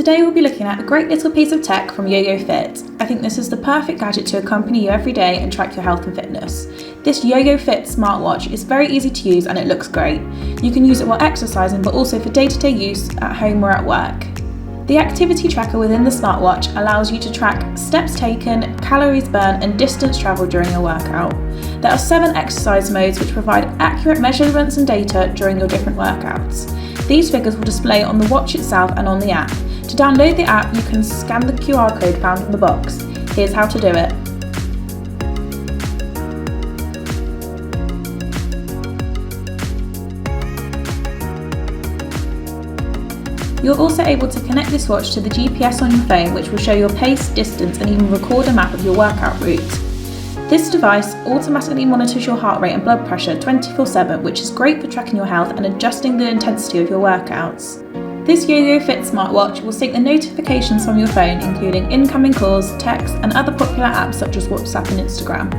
Today we'll be looking at a great little piece of tech from Yoyofit. I think this is the perfect gadget to accompany you every day and track your health and fitness. This Yoyofit smartwatch is very easy to use and it looks great. You can use it while exercising but also for day-to-day use at home or at work. The activity tracker within the smartwatch allows you to track steps taken, calories burned and distance travelled during your workout. There are 7 exercise modes which provide accurate measurements and data during your different workouts. These figures will display on the watch itself and on the app. To download the app, you can scan the QR code found in the box. Here's how to do it. You're also able to connect this watch to the GPS on your phone, which will show your pace, distance, and even record a map of your workout route. This device automatically monitors your heart rate and blood pressure 24/7, which is great for tracking your health and adjusting the intensity of your workouts. This Yoyofit smartwatch will sync the notifications from your phone, including incoming calls, texts, and other popular apps such as WhatsApp and Instagram.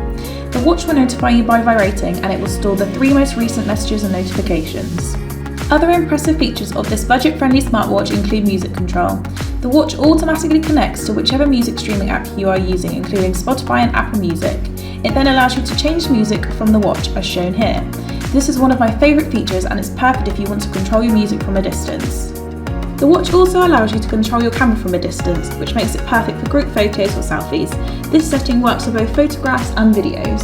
The watch will notify you by vibrating, and it will store the 3 most recent messages and notifications. Other impressive features of this budget-friendly smartwatch include music control. The watch automatically connects to whichever music streaming app you are using, including Spotify and Apple Music. It then allows you to change music from the watch, as shown here. This is one of my favourite features and it's perfect if you want to control your music from a distance. The watch also allows you to control your camera from a distance, which makes it perfect for group photos or selfies. This setting works for both photographs and videos.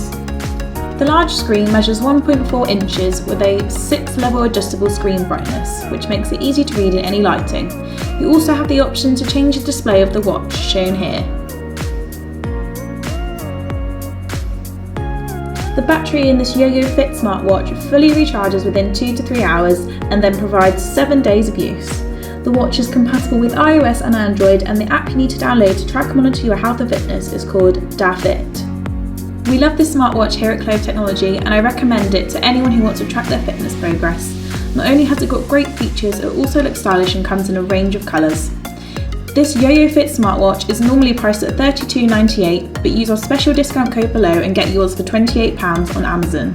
The large screen measures 1.4 inches with a 6-level adjustable screen brightness, which makes it easy to read in any lighting. You also have the option to change the display of the watch, shown here. The battery in this Yoyofit smartwatch fully recharges within 2 to 3 hours and then provides 7 days of use. The watch is compatible with iOS and Android, and the app you need to download to track and monitor your health and fitness is called Yoyofit. We love this smartwatch here at Clove Technology and I recommend it to anyone who wants to track their fitness progress. Not only has it got great features, it also looks stylish and comes in a range of colours. This Yoyofit smartwatch is normally priced at $32.98, but use our special discount code below and get yours for £28 on Amazon.